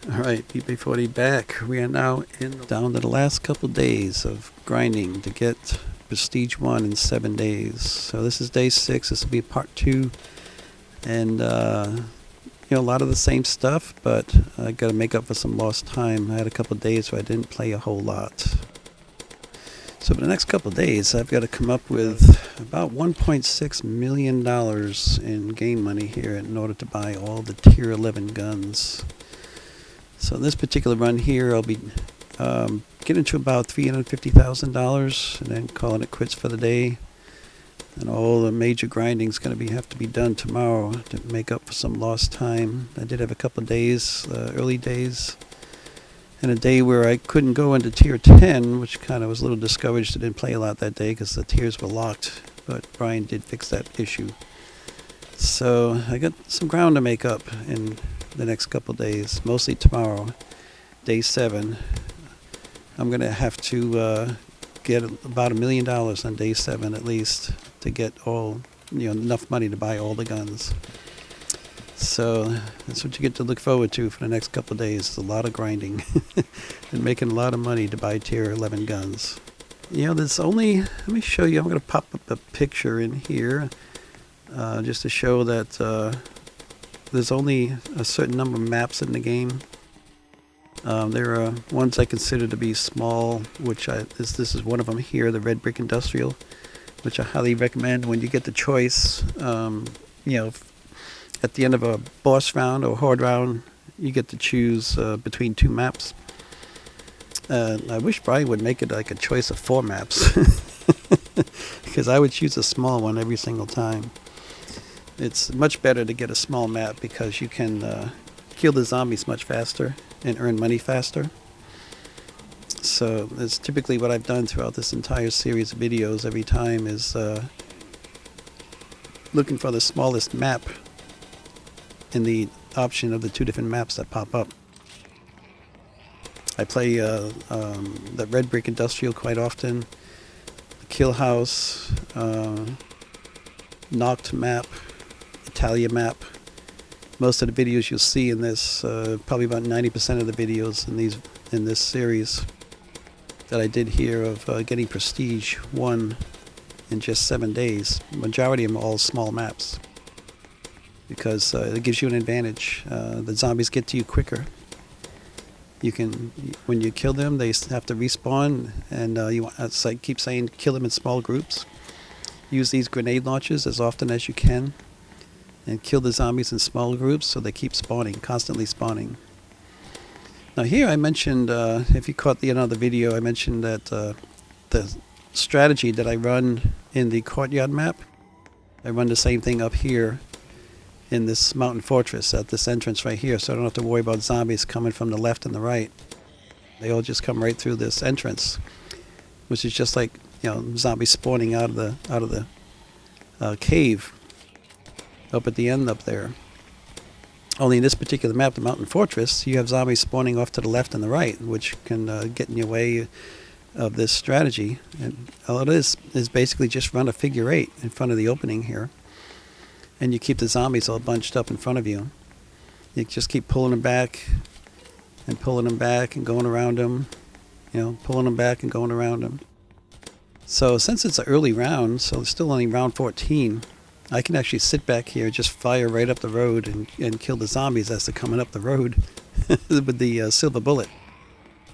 Alright, PP40 back. We are now down to the last couple days of grinding to get Prestige 1 in 7 days. So this is day 6, this will be part 2. And, a lot of the same stuff, but I got to make up for some lost time. I had a couple days where I didn't play a whole lot. So for the next couple days, I've got to come up with about $1.6 million in game money here in order to buy all the tier 11 guns. So in this particular run here, I'll be getting to about $350,000 and then calling it quits for the day. And all the major grinding is going to have to be done tomorrow to make up for some lost time. I did have a couple of days, early days, and a day where I couldn't go into tier 10, which kind of was a little discouraged. I didn't play a lot that day because the tiers were locked, but Brian did fix that issue. So I got some ground to make up in the next couple of days, mostly tomorrow, day 7. I'm going to have to get about $1 million on day 7 at least to get all, enough money to buy all the guns. So that's what you get to look forward to for the next couple of days. A lot of grinding and making a lot of money to buy tier 11 guns. There's only, let me show you, I'm going to pop up a picture in here just to show that there's only a certain number of maps in the game. There are ones I consider to be small, which this is one of them here, the Red Brick Industrial, which I highly recommend when you get the choice. At the end of a boss round or horde round, you get to choose between 2 maps. I wish Brian would make it like a choice of 4 maps, because I would choose a small one every single time. It's much better to get a small map because you can kill the zombies much faster and earn money faster. So that's typically what I've done throughout this entire series of videos. Every time is looking for the smallest map in the option of the 2 different maps that pop up. I play the Red Brick Industrial quite often, the Kill House, Knocked map, Italia map. Most of the videos you'll see in this, probably about 90% of the videos in this series that I did here of getting Prestige 1 in just 7 days. Majority of them are all small maps because it gives you an advantage. The zombies get to you quicker. When you kill them, they have to respawn, and I keep saying, kill them in small groups. Use these grenade launchers as often as you can, and kill the zombies in small groups so they keep spawning, constantly spawning. Now here I mentioned, if you caught the other video, I mentioned that the strategy that I run in the courtyard map, I run the same thing up here in this mountain fortress at this entrance right here, so I don't have to worry about zombies coming from the left and the right. They all just come right through this entrance, which is just like zombies spawning out of the cave up at the end up there. Only in this particular map, the mountain fortress, you have zombies spawning off to the left and the right, which can get in your way of this strategy. And all it is basically just run a figure 8 in front of the opening here, and you keep the zombies all bunched up in front of you. You just keep pulling them back and pulling them back and going around them, pulling them back and going around them. So since it's an early round, so it's still only round 14, I can actually sit back here, just fire right up the road and kill the zombies as they're coming up the road with the silver bullet.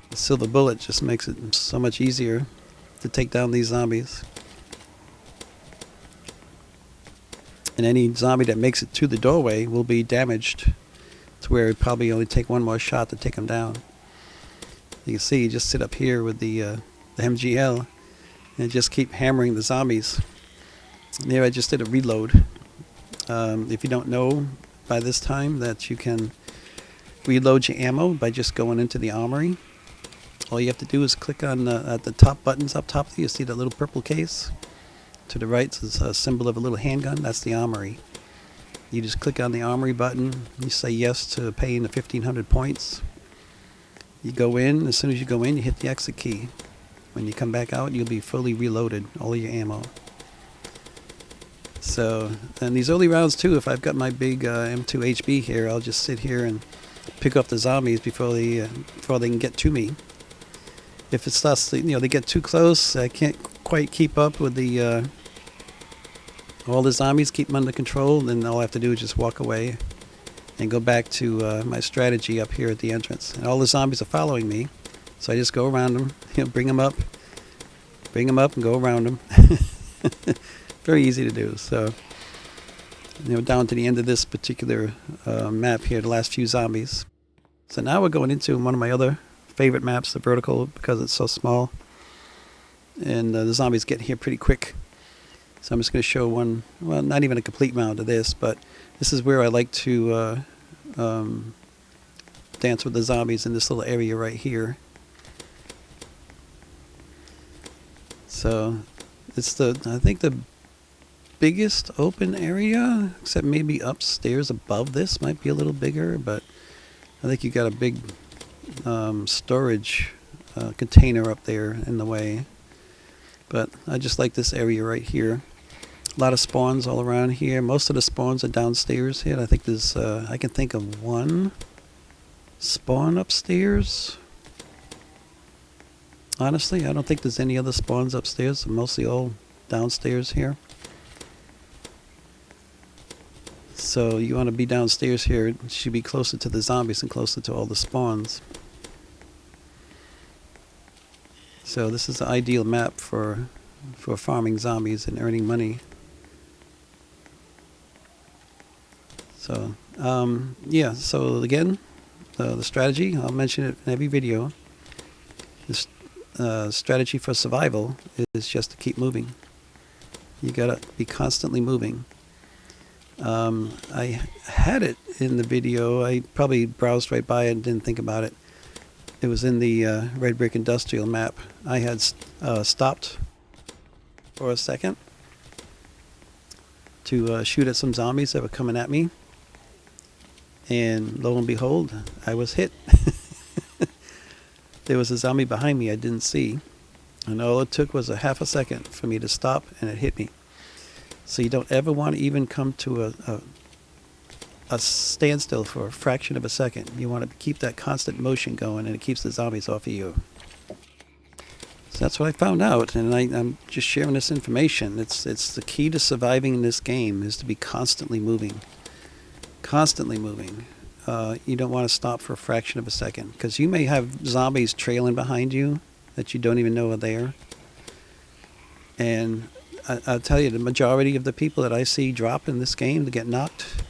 The silver bullet just makes it so much easier to take down these zombies. And any zombie that makes it to the doorway will be damaged to where it probably only take one more shot to take them down. You can see, you just sit up here with the MGL and just keep hammering the zombies. And there I just did a reload. If you don't know by this time that you can reload your ammo by just going into the armory, all you have to do is click on at the top buttons up top. You see that little purple case? To the right is a symbol of a little handgun. That's the armory. You just click on the armory button. You say yes to paying the 1,500 points. You go in. As soon as you go in, you hit the exit key. When you come back out, you'll be fully reloaded, all your ammo. So, and these early rounds too, if I've got my big M2 HB here, I'll just sit here and pick up the zombies before they can get to me. If it starts, they get too close, I can't quite keep up with the all the zombies, keep them under control, then all I have to do is just walk away and go back to my strategy up here at the entrance. And all the zombies are following me, so I just go around them, bring them up and go around them. Very easy to do. So, down to the end of this particular map here, the last few zombies. So now we're going into one of my other favorite maps, the vertical, because it's so small. And the zombies get here pretty quick. So I'm just going to show one, well, not even a complete round of this, but this is where I like to dance with the zombies in this little area right here. So it's I think the biggest open area, except maybe upstairs above this might be a little bigger, but I think you got a big storage container up there in the way. But I just like this area right here. A lot of spawns all around here. Most of the spawns are downstairs here. I think there's I can think of one spawn upstairs. Honestly, I don't think there's any other spawns upstairs. They're mostly all downstairs here. So you want to be downstairs here. It should be closer to the zombies and closer to all the spawns. So this is the ideal map for farming zombies and earning money. So yeah. So again, the strategy, I'll mention it in every video. This strategy for survival is just to keep moving. You gotta be constantly moving. I had it in the video. I probably browsed right by it and didn't think about it. It was in the Red Brick Industrial map. I had stopped for a second to shoot at some zombies that were coming at me. And lo and behold, I was hit. There was a zombie behind me I didn't see. And all it took was a half a second for me to stop, and it hit me. So you don't ever want to even come to a standstill for a fraction of a second. You want to keep that constant motion going, and it keeps the zombies off of you. So that's what I found out, and I'm just sharing this information. It's the key to surviving in this game is to be constantly moving. Constantly moving. You don't want to stop for a fraction of a second, because you may have zombies trailing behind you that you don't even know are there. And I'll tell you, the majority of the people that I see drop in this game to get knocked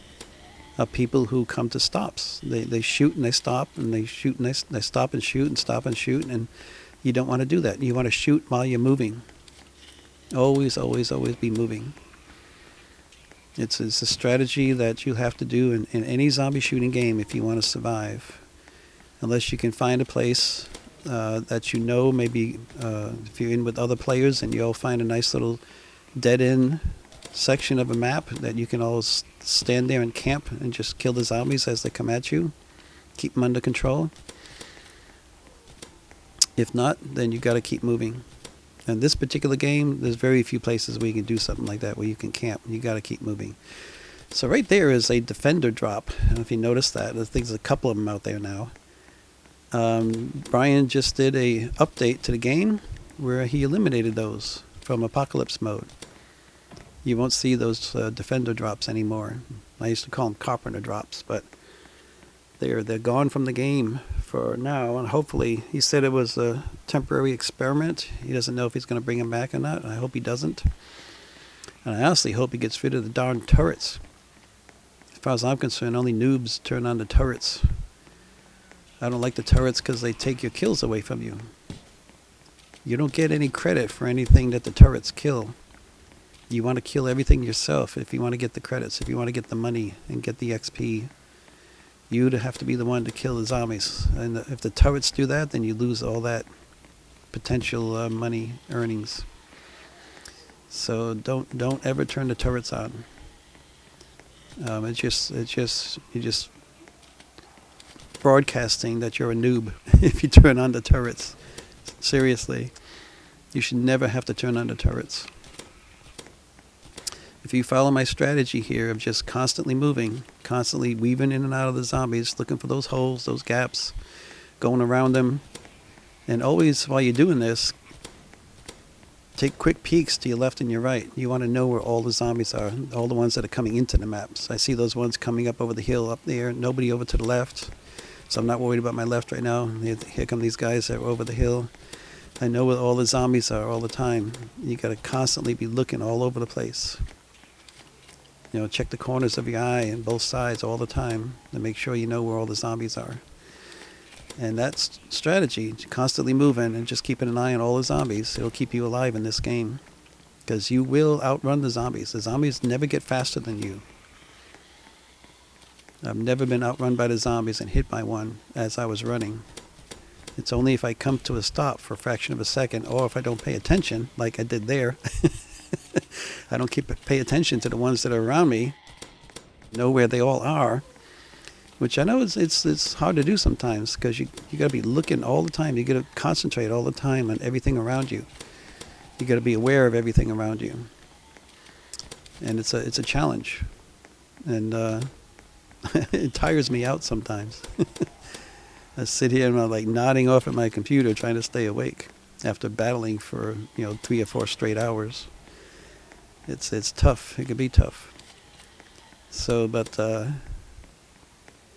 are people who come to stops. They shoot and they stop, and they shoot and they stop and shoot and stop and shoot, and you don't want to do that. You want to shoot while you're moving. Always, always, always be moving. It's a strategy that you have to do in any zombie shooting game if you want to survive. Unless you can find a place that maybe if you're in with other players and you all find a nice little dead-end section of a map that you can all stand there and camp and just kill the zombies as they come at you. Keep them under control. If not, then you got to keep moving. In this particular game, there's very few places where you can do something like that, where you can camp. You got to keep moving. So right there is a defender drop. I don't know if you noticed that. I think there's a couple of them out there now. Brian just did a update to the game where he eliminated those from Apocalypse mode. You won't see those defender drops anymore. I used to call them carpenter drops, but they're gone from the game for now, and hopefully, he said it was a temporary experiment. He doesn't know if he's going to bring them back or not. I hope he doesn't. And I honestly hope he gets rid of the darn turrets. As far as I'm concerned, only noobs turn on the turrets. I don't like the turrets because they take your kills away from you. You don't get any credit for anything that the turrets kill. You want to kill everything yourself if you want to get the credits, if you want to get the money and get the XP. You'd have to be the one to kill the zombies. And if the turrets do that, then you lose all that potential money earnings. So don't ever turn the turrets on. You're just broadcasting that you're a noob if you turn on the turrets. Seriously, you should never have to turn on the turrets. If if you follow my strategy here of just constantly moving, constantly weaving in and out of the zombies, looking for those holes, those gaps, going around them, and always while you're doing this, take quick peeks to your left and your right. You want to know where all the zombies are, all the ones that are coming into the maps. I see those ones coming up over the hill up there, nobody over to the left, so I'm not worried about my left right now. Here come these guys that are over the hill. I know where all the zombies are all the time. You got to constantly be looking all over the place. You know, check the corners of your eye and both sides all the time to make sure you know where all the zombies are. And that's strategy, constantly moving and just keeping an eye on all the zombies. It'll keep you alive in this game, because you will outrun the zombies. The zombies never get faster than you. I've never been outrun by the zombies and hit by one as I was running. It's only if I come to a stop for a fraction of a second, or if I don't pay attention, like I did there. I don't pay attention to the ones that are around me, know where they all are. Which I know it's hard to do sometimes, because you got to be looking all the time. You got to concentrate all the time on everything around you. You got to be aware of everything around you, and it's a challenge, and it tires me out sometimes. I sit here and I'm like nodding off at my computer trying to stay awake after battling for 3 or 4 straight hours. It's tough. It can be tough. So, but.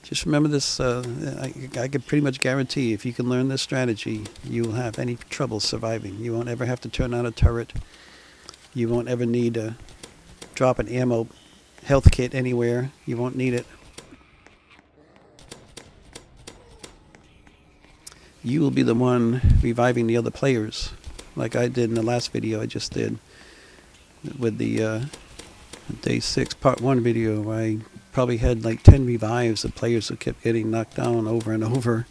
Just remember this, I can pretty much guarantee if you can learn this strategy, you won't have any trouble surviving. You won't ever have to turn on a turret. You won't ever need to drop an ammo health kit anywhere. You won't need it. You will be the one reviving the other players, like I did in the last video I just did with the Day 6 Part 1 video. I probably had like 10 revives of players who kept getting knocked down over and over.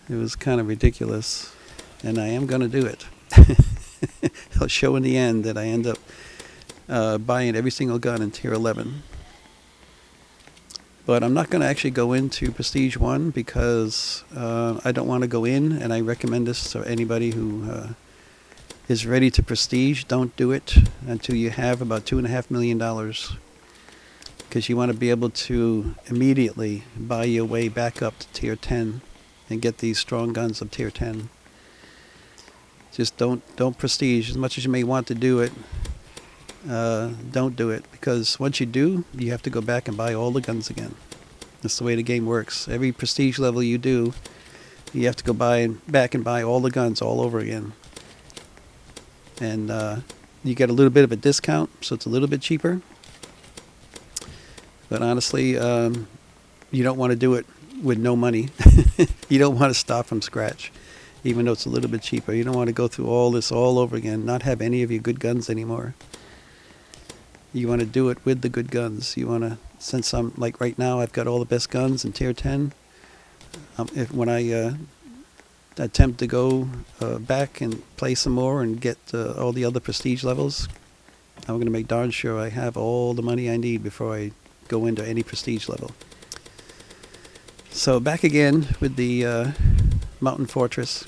It was kind of ridiculous, and I am going to do it. I'll show in the end that I end up buying every single gun in Tier 11. But I'm not going to actually go into Prestige 1 because I don't want to go in, and I recommend this to anybody who is ready to Prestige. Don't do it until you have about $2.5 million. Because you want to be able to immediately buy your way back up to Tier 10 and get these strong guns of Tier 10. Just don't prestige. As much as you may want to do it, don't do it. Because once you do, you have to go back and buy all the guns again. That's the way the game works. Every prestige level you do, you have to go back and buy all the guns all over again. And you get a little bit of a discount, so it's a little bit cheaper. But honestly, you don't want to do it with no money. You don't want to start from scratch, even though it's a little bit cheaper. You don't want to go through all this all over again, not have any of your good guns anymore. You want to do it with the good guns. You want to, since I'm, like right now, I've got all the best guns in Tier 10. When I attempt to go back and play some more and get all the other prestige levels, I'm going to make darn sure I have all the money I need before I go into any prestige level. So back again with the Mountain Fortress.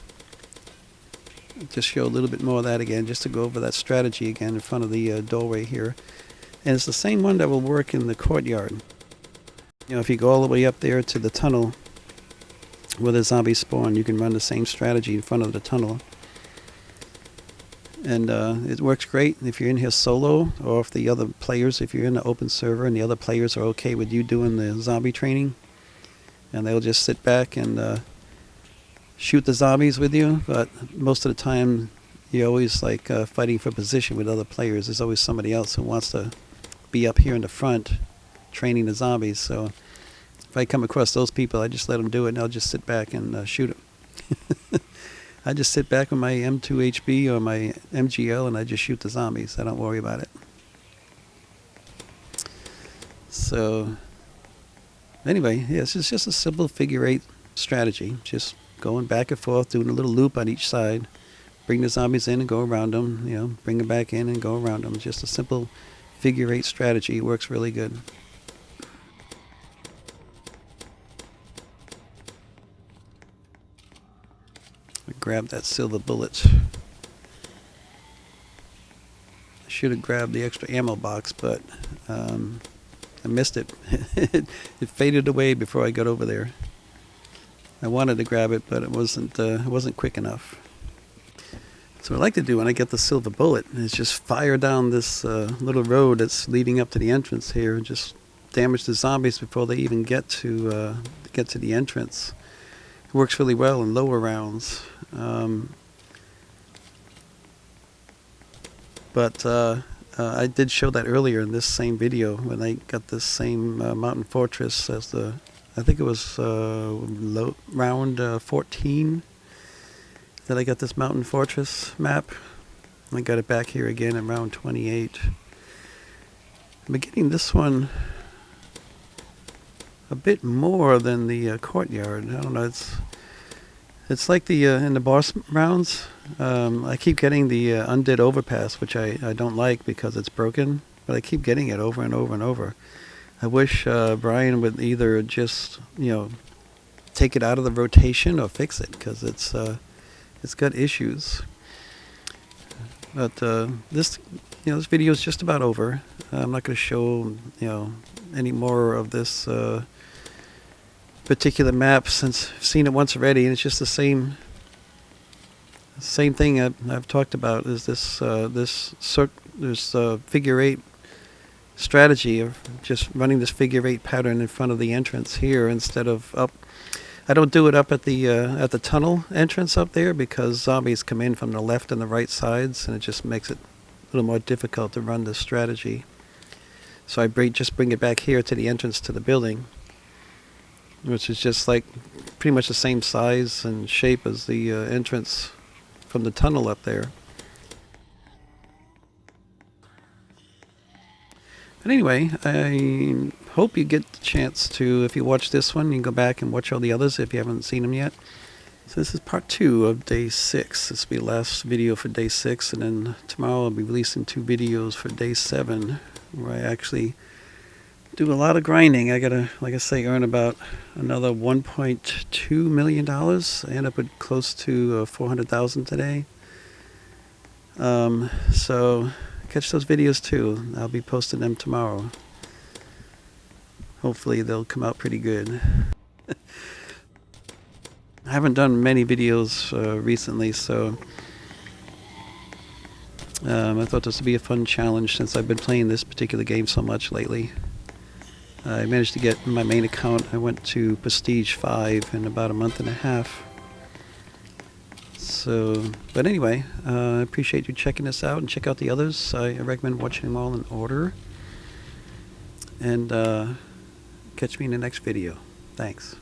Just show a little bit more of that again, just to go over that strategy again in front of the doorway here. And it's the same one that will work in the courtyard. If you go all the way up there to the tunnel where the zombies spawn, you can run the same strategy in front of the tunnel. And it works great if you're in here solo, or if the other players, if you're in an open server and the other players are okay with you doing the zombie training, and they'll just sit back and shoot the zombies with you. But most of the time, you're always like fighting for position with other players. There's always somebody else who wants to be up here in the front training the zombies. So if I come across those people, I just let them do it, and I'll just sit back and shoot them. I just sit back with my M2HB or my MGL and I just shoot the zombies. I don't worry about it. So anyway, yeah, it's just a simple figure 8 strategy. Just going back and forth, doing a little loop on each side. Bring the zombies in and go around them. Bring them back in and go around them. Just a simple figure 8 strategy. It works really good. Grab that silver bullet. should have grabbed the extra ammo box, but I missed it. It faded away before I got over there. I wanted to grab it, but it wasn't quick enough. So what I like to do when I get the silver bullet is just fire down this little road that's leading up to the entrance here, and just damage the zombies before they even get to the entrance. It works really well in lower rounds. But I did show that earlier in this same video when I got this same mountain fortress as I think it was round 14 that I got this mountain fortress map. I got it back here again in round 28. I'm getting this one a bit more than the courtyard. I don't know. It's like the in the boss rounds. I keep getting the undead overpass, which I don't like because it's broken. But I keep getting it over and over and over. I wish Brian would either just take it out of the rotation or fix it, because it's got issues. But this video is just about over. I'm not going to show any more of this particular map, since I've seen it once already, and it's just the same thing I've talked about. Is this figure 8 strategy of just running this figure 8 pattern in front of the entrance here instead of up. I don't do it up at the tunnel entrance up there, because zombies come in from the left and the right sides, and it just makes it a little more difficult to run this strategy. So I just bring it back here to the entrance to the building, which is just like pretty much the same size and shape as the entrance from the tunnel up there. But anyway, I hope you get the chance to, if you watch this one, you can go back and watch all the others if you haven't seen them yet. So this is part 2 of day 6. This will be the last video for day 6, and then tomorrow I'll be releasing 2 videos for day 7, where I actually do a lot of grinding. I gotta, like I say, earn about another $1.2 million. I end up with close to 400,000 today. So catch those videos too. I'll be posting them tomorrow. Hopefully they'll come out pretty good. I haven't done many videos recently, so I thought this would be a fun challenge since I've been playing this particular game so much lately. I managed to get my main account. I went to Prestige 5 in about a month and a half. So, but anyway, I appreciate you checking this out, and check out the others. I recommend watching them all in order. And catch me in the next video. Thanks.